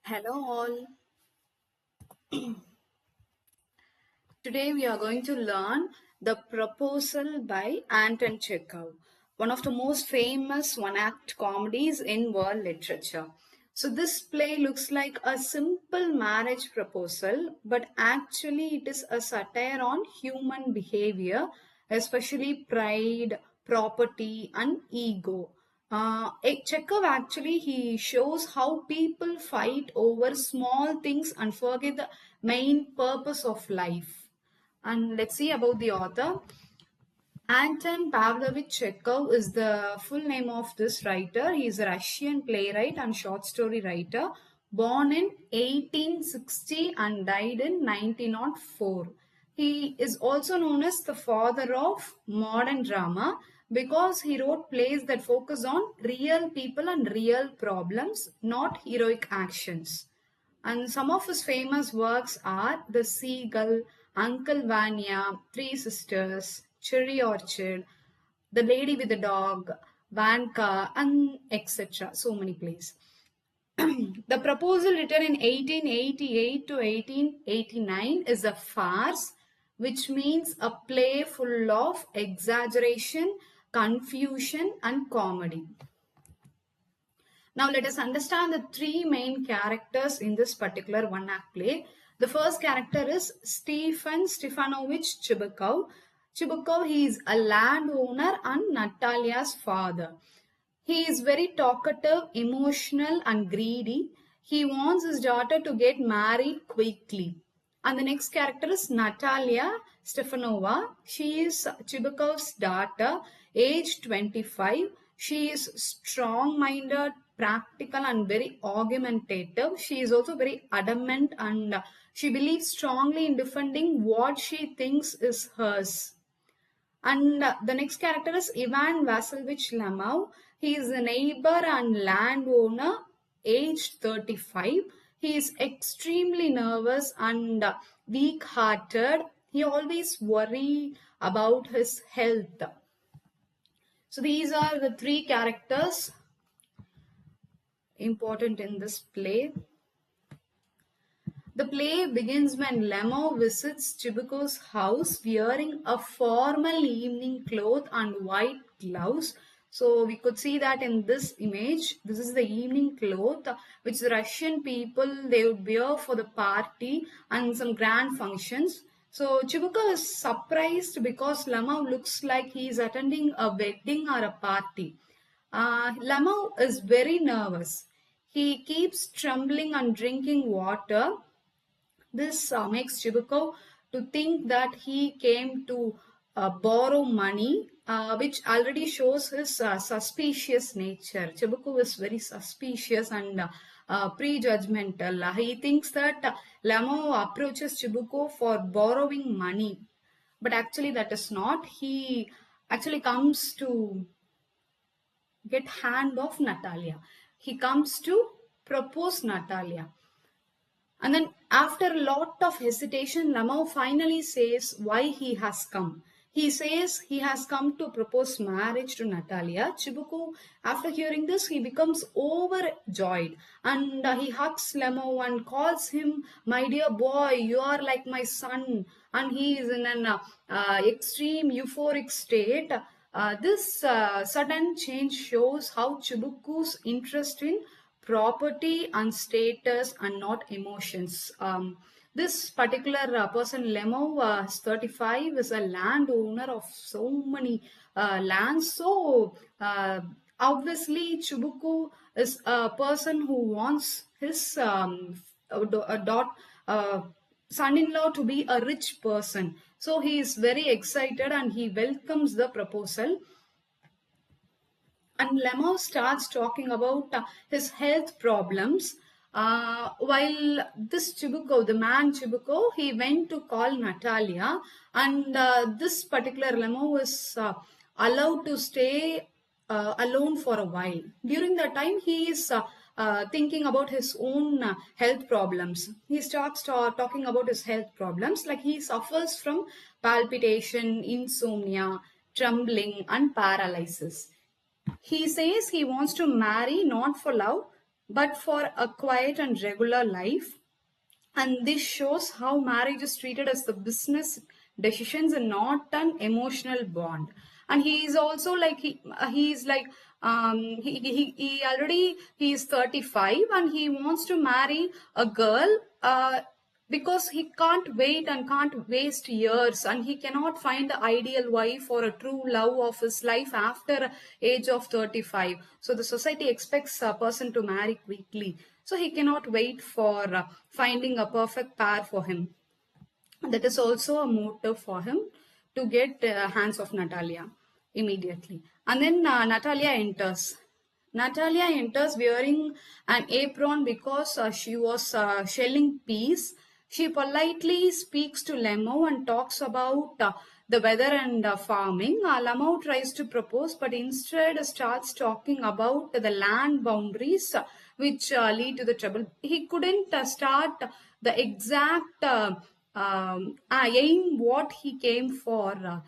Hello all. Today we are going to learn The Proposal by Anton Chekhov, one of the most famous one-act comedies in world literature. So this play looks like a simple marriage proposal, but actually it is a satire on human behavior, especially pride, property, and ego. Chekhov actually he shows how people fight over small things and forget the main purpose of life. And let's see about the author. Anton Pavlovich Chekhov is the full name of this writer. He is a Russian playwright and short story writer, born in 1860 and died in 1904. He is also known as the father of modern drama because he wrote plays that focus on real people and real problems, not heroic actions. And some of his famous works are The Seagull, Uncle Vanya, Three Sisters, Cherry Orchard, The Lady with the Dog, Vanka, and etc. So many plays. The proposal, written in 1888 to 1889, is a farce, which means a play full of exaggeration, confusion, and comedy. Now let us understand the three main characters in this particular one act play. The first character is Stefan Stefanovich Chibukov. Chibukov, he is a landowner and Natalia's father. He is very talkative, emotional and greedy. He wants his daughter to get married quickly. And the next character is Natalia Stefanova. She is Chibukov's daughter, age 25. She is strong-minded, practical and very argumentative. She is also very adamant and she believes strongly in defending what she thinks is hers. And the next character is Ivan Vasilyevich Lamov. He is a neighbor and landowner, aged 35. He is extremely nervous and weak-hearted. He always worries about his health. So these are the three characters important in this play. The play begins when Lemov visits Chibuko's house wearing a formal evening cloth and white gloves. So we could see that in this image. This is the evening cloth which the Russian people they would wear for the party and some grand functions. So Chibuko is surprised because Lemov looks like he is attending a wedding or a party. Lemov is very nervous. He keeps trembling and drinking water. This makes Chibuko to think that he came to borrow money, which already shows his suspicious nature. Chibuko is very suspicious and prejudgmental. He thinks that Lamo approaches Chibuko for borrowing money, but actually that is not. He actually comes to get hand of Natalia. He comes to propose Natalia. And then after a lot of hesitation, Lamau finally says why he has come. He says he has come to propose marriage to Natalia. Chibuku, after hearing this, he becomes overjoyed and he hugs Lamau and calls him, my dear boy, you are like my son. And he is in an extreme euphoric state. This sudden change shows how Chibuku's interest in property and status and not emotions. This particular person, Lemo, is 35, is a landowner of so many lands. So obviously, Chibuku is a person who wants his son-in-law to be a rich person. So he is very excited and he welcomes the proposal. And Lemon starts talking about his health problems. While this Chibuko, the man Chibuko, he went to call Natalia, and this particular Lemon was allowed to stay alone for a while. During that time, he is thinking about his own health problems. He starts talking about his health problems, like he suffers from palpitation, insomnia, trembling, and paralysis. He says he wants to marry not for love but for a quiet and regular life. And this shows how marriage is treated as the business decisions and not an emotional bond. And he is also like he's like he already he is 35 and he wants to marry a girl because he can't wait and can't waste years, and he cannot find the ideal wife or a true love of his life after age of 35. So the society expects a person to marry quickly, so he cannot wait for finding a perfect pair for him. That is also a motive for him to get hands of Natalia immediately. And then Natalia enters. Natalia enters wearing an apron because she was shelling peas. She politely speaks to Lemo and talks about the weather and farming. Lemo tries to propose, but instead starts talking about the land boundaries which lead to the trouble. He couldn't start the exact aim what he came for.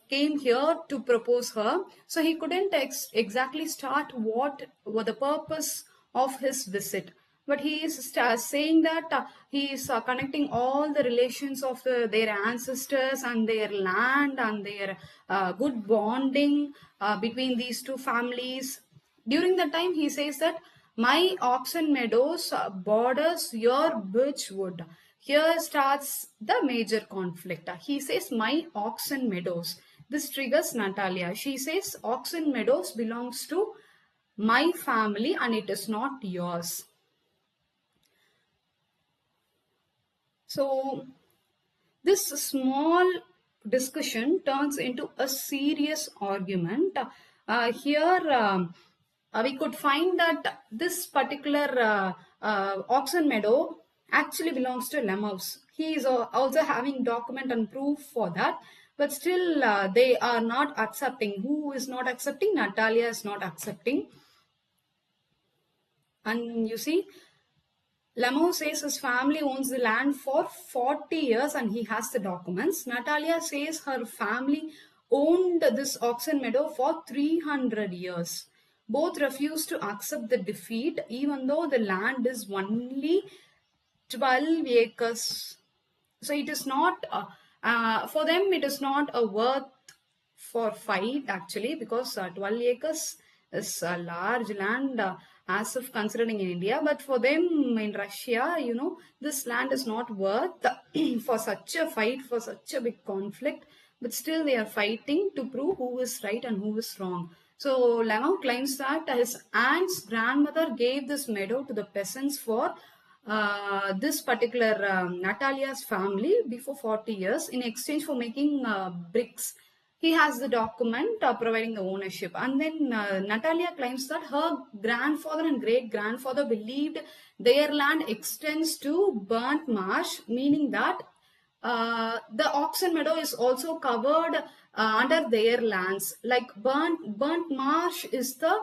Came here to propose her, so he couldn't exactly start what were the purpose of his visit, but he is saying that he is connecting all the relations of their ancestors and their land and their good bonding between these two families. During the time he says that my oxen meadows borders your birchwood. Here starts the major conflict. He says my oxen meadows. This triggers Natalia. She says oxen meadows belongs to my family and it is not yours. So this small discussion turns into a serious argument. Here we could find that this particular oxen meadow actually belongs to Lemhouse. He is also having document and proof for that, but still they are not accepting. Who is not accepting? Natalia is not accepting. And you see, Lemo says his family owns the land for 40 years and he has the documents. Natalia says her family owned this oxen meadow for 300 years. Both refuse to accept the defeat even though the land is only 12 acres. So it is not, for them, it is not a worth for fight actually, because 12 acres is a large land as if considering in India, but for them in Russia, this land is not worth for such a fight, for such a big conflict, but still they are fighting to prove who is right and who is wrong. So Lemon claims that his aunt's grandmother gave this meadow to the peasants for this particular Natalia's family before 40 years in exchange for making bricks. He has the document providing the ownership. And then Natalia claims that her grandfather and great grandfather believed their land extends to burnt marsh, meaning that the oxen meadow is also covered under their lands. Like burnt marsh is the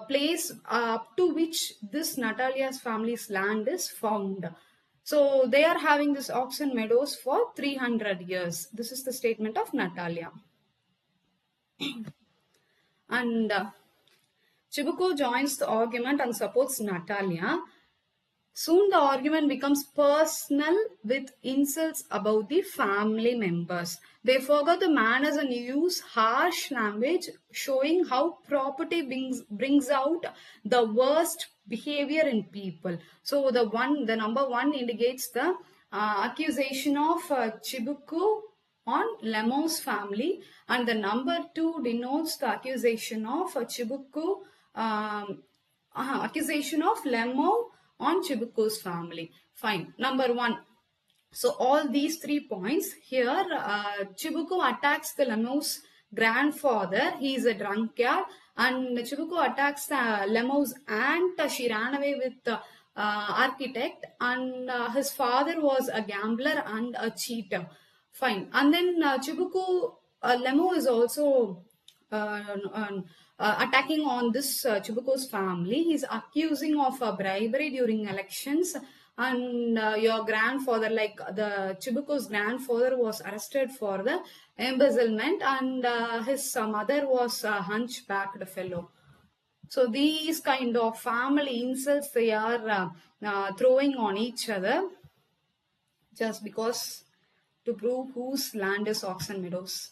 place up to which this Natalia's family's land is found. So they are having this oxen meadows for 300 years. This is the statement of Natalia. And Chibuko joins the argument and supports Natalia. Soon the argument becomes personal with insults about the family members. They forget the manners and use harsh language, showing how property brings out the worst behavior in people. So the number one indicates the accusation of Chibuku on Lemo's family, and the number two denotes the accusation of Chibuku, accusation of Lemo on Chibuku's family. Fine. Number one. So all these 3 points here, Chibuku attacks the Lemo's grandfather. He is a drunkard, and Chibuku attacks Lemo's aunt. She ran away with the architect, and his father was a gambler and a cheater. Fine. And then Chibuku, Lemo is also attacking on this Chibuko's family. He's accusing of bribery during elections, and your grandfather, like the Chibuko's grandfather, was arrested for the embezzlement, and his mother was a hunchbacked fellow. So these kind of family insults they are throwing on each other just because to prove whose land is oxen meadows.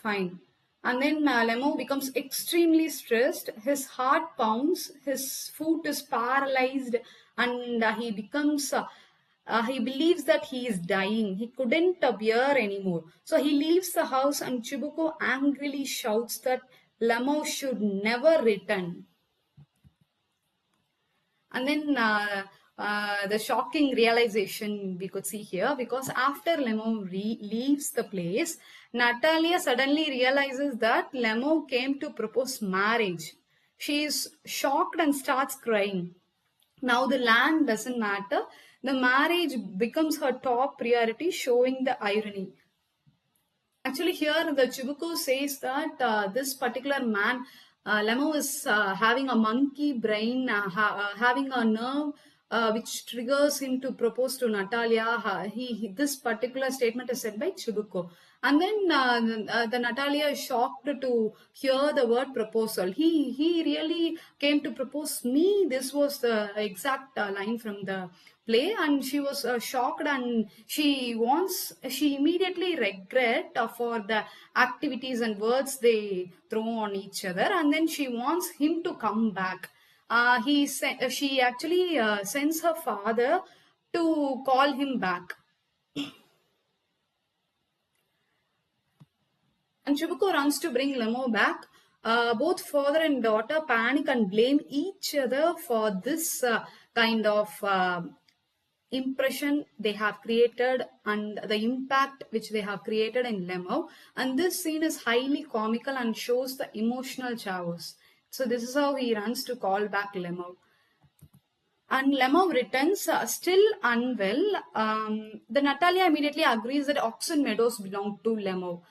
Fine. And then Lemo becomes extremely stressed. His heart pounds, his foot is paralyzed, and he believes that he is dying. He couldn't bear anymore. So he leaves the house, and Chibuko angrily shouts that Lemo should never return. And then the shocking realization we could see here, because after Lemo leaves the place, Natalia suddenly realizes that Lemo came to propose marriage. She is shocked and starts crying. Now the land doesn't matter. The marriage becomes her top priority, showing the irony. Actually, here the Chibuku says that this particular man, Lemo, is having a monkey brain, having a nerve which triggers him to propose to Natalia. This particular statement is said by Chibuku. And then the Natalia is shocked to hear the word proposal. He really came to propose me. This was the exact line from the play, and she was shocked, and she immediately regret for the activities and words they throw on each other, and then she wants him to come back. She actually sends her father to call him back. And Chibuko runs to bring Lemo back. Both father and daughter panic and blame each other for this kind of impression they have created and the impact which they have created in Lemo. And this scene is highly comical and shows the emotional chaos. So this is how he runs to call back Lemo. And Lemov returns still unwell. The Natalia immediately agrees that Oxen Meadows belong to Lemov.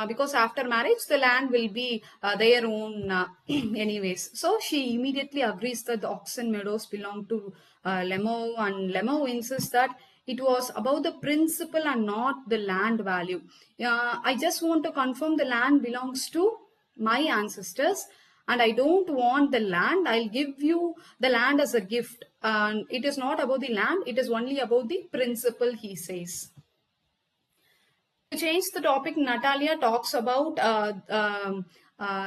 Because after marriage, the land will be their own anyways. So she immediately agrees that the Oxen Meadows belong to Lemov, and Lemov insists that it was about the principle and not the land value. I just want to confirm the land belongs to my ancestors, and I don't want the land. I'll give you the land as a gift. And it is not about the land, it is only about the principle, he says. To change the topic, Natalia talks about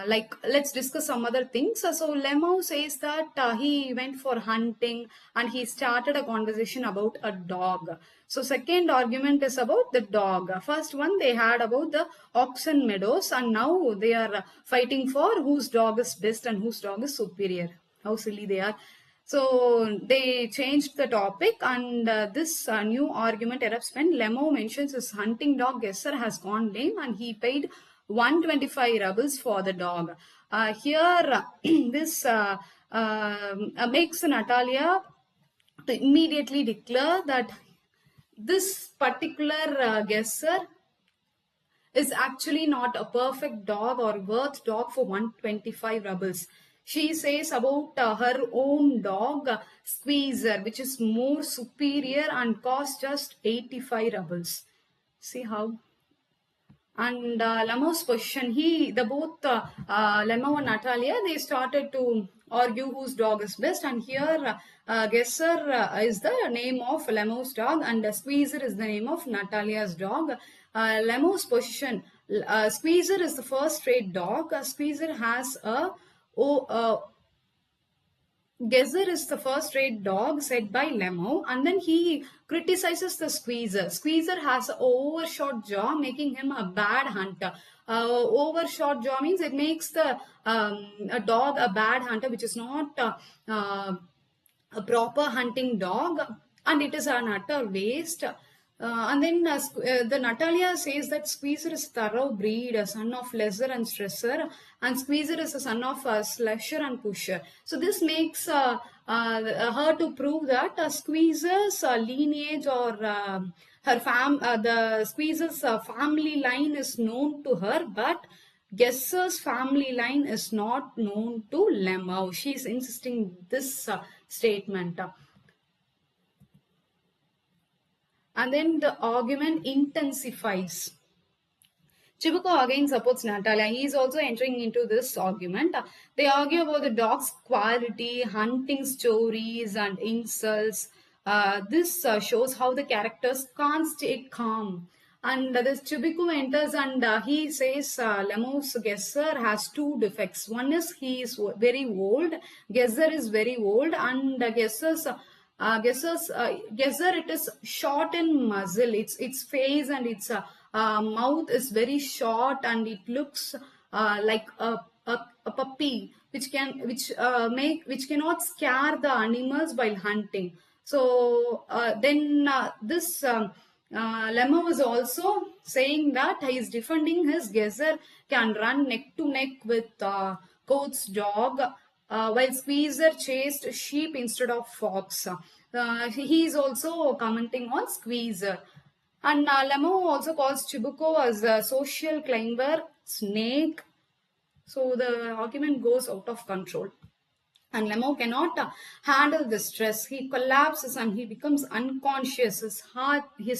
like, let's discuss some other things. So Lemo says that he went for hunting and he started a conversation about a dog. So second argument is about the dog. First one they had about the oxen meadows, and now they are fighting for whose dog is best and whose dog is superior. How silly they are. So they changed the topic, and this new argument erupts when Lemo mentions his hunting dog Gesser has gone lame and he paid 125 rubles for the dog. Here, this makes Natalia to immediately declare that this particular Gesser is actually not a perfect dog or worth dog for 125 rubles. She says about her own dog, Squeezer, which is more superior and costs just 85 rubles. See how? And Lemo's position, Lemo and Natalia, they started to argue whose dog is best. And here, Gesser is the name of Lemo's dog, and Squeezer is the name of Natalia's dog. Lemo's position, Squeezer is the first rate dog. Squeezer has a Gezer is the first rate dog, said by Lemo, and then he criticizes the Squeezer. Squeezer has an overshot jaw, making him a bad hunter. Overshot jaw means it makes the a dog a bad hunter, which is not a proper hunting dog, and it is an utter waste. And then the Natalia says that Squeezer is thoroughbred, a son of lesser and stressor, and Squeezer is a son of slasher and pusher. So this makes her to prove that Squeezer's lineage or the Squeezer's family line is known to her, but Gesser's family line is not known to Lemau. She is insisting this statement. And then the argument intensifies. Chibuko again supports Natalia. He is also entering into this argument. They argue about the dog's quality, hunting stories, and insults. This shows how the characters can't stay calm. And this Chibuko enters and he says Lemo's Gesser has two defects. One is he is very old. Gesser is very old, and Gesser, it is short in muzzle. Its face and its mouth is very short, and it looks like a puppy, which cannot scare the animals while hunting. So then this Lemma was also saying that he is defending his Gezer can run neck to neck with Coat's dog, while Squeezer chased sheep instead of fox. He is also commenting on Squeezer. And Lemo also calls Chibuko as a social climber, snake. So the argument goes out of control. And Lemo cannot handle the stress. He collapses and he becomes unconscious. His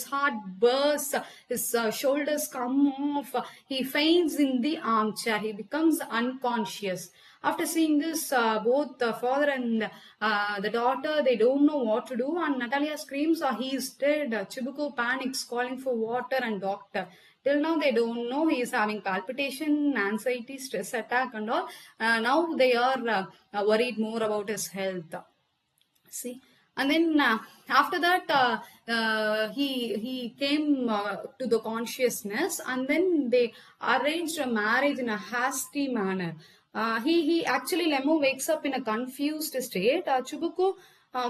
heart bursts. His shoulders come off. He faints in the armchair. He becomes unconscious. After seeing this, both the father and the daughter, they don't know what to do. And Natalia screams, he is dead. Chibuko panics, calling for water and doctor. Till now, they don't know he is having palpitation, anxiety, stress attack, and all. Now they are worried more about his health. See, and then after that, he came to the consciousness, and then they arranged a marriage in a hasty manner. He actually Lemo wakes up in a confused state. Chubuko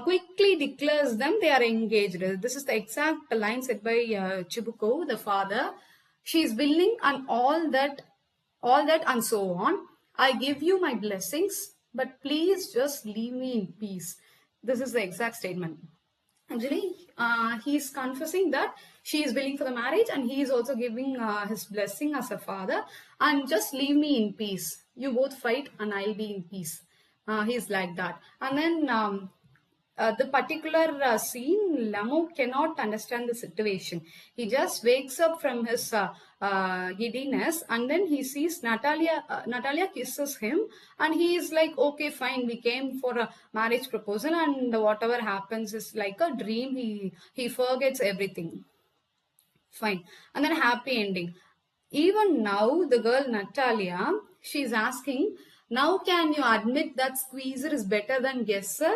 quickly declares them they are engaged. This is the exact line said by Chibuko, the father. She is willing and all that and so on. I give you my blessings, but please just leave me in peace. This is the exact statement. Actually, he is confessing that she is willing for the marriage, and he is also giving his blessing as a father, and just leave me in peace. You both fight and I'll be in peace. He's like that. And then the particular scene, Lamo cannot understand the situation. He just wakes up from his giddiness, and then he sees Natalia. Natalia kisses him, and he is like, okay, fine, we came for a marriage proposal, and whatever happens is like a dream. He forgets everything. Fine. And then happy ending. Even now, the girl Natalia, she's asking, now can you admit that Squeezer is better than Guesser?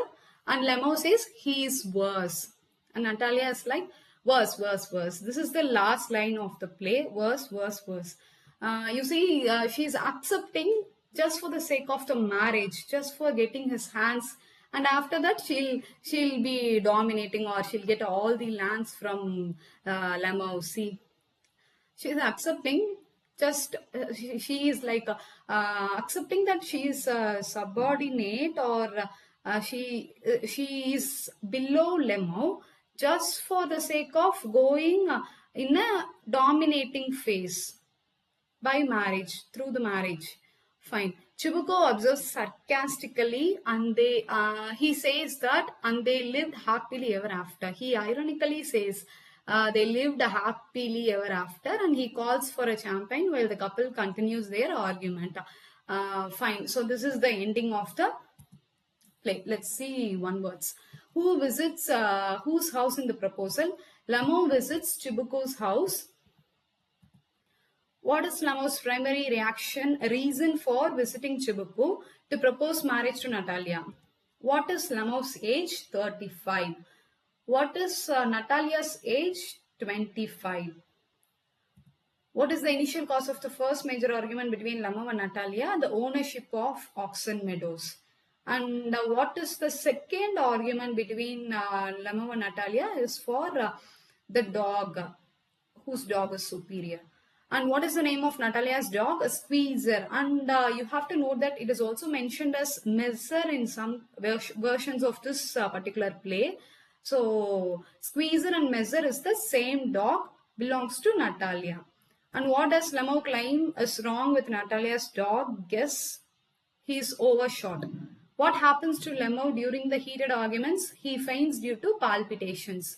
And Lemo says, he is worse. And Natalia is like, worse, worse, worse. This is the last line of the play, worse, worse, worse. You see, she's accepting just for the sake of the marriage, just for getting his hands, and after that she'll be dominating, or she'll get all the lands from Lamo. See, she's accepting, just she is like accepting that she is subordinate, or she is below Lemo, just for the sake of going in a dominating phase by marriage, through the marriage. Fine. Chibuko observes sarcastically, and he says that, and they lived happily ever after. He ironically says they lived happily ever after, and he calls for a champagne while the couple continues their argument. Fine. So this is the ending of the play. Let's see one words. Who visits whose house in the proposal? Lamo visits Chibuko's house. What is Lamo's primary reason for visiting Chibuko? To propose marriage to Natalia. What is Lamo's age? 35. What is Natalia's age? 25. What is the initial cause of the first major argument between Lamo and Natalia? The ownership of Oxen Meadows. And what is the second argument between Lamo and Natalia? Is for the dog, whose dog is superior. And what is the name of Natalia's dog? A Squeezer. And you have to note that it is also mentioned as Messer in some versions of this particular play. So Squeezer and Messer is the same dog, belongs to Natalia. And what does Lamo claim is wrong with Natalia's dog? Guess, he is overshot. What happens to Lamo during the heated arguments? He faints due to palpitations.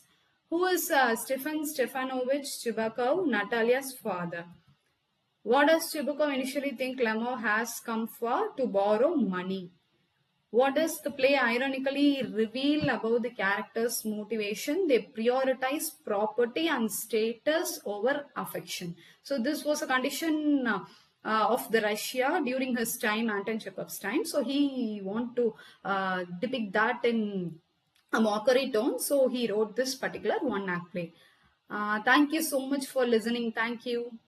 Who is Stefan Stefanovich Chibakov, Natalia's father? What does Chibukov initially think Lemov has come for? To borrow money. What does the play ironically reveal about the characters' motivation? They prioritize property and status over affection. So this was a condition of the Russia during his time, Anton Chekhov's time. So he want to depict that in a mockery tone. So he wrote this particular one act play. Thank you so much for listening. Thank you.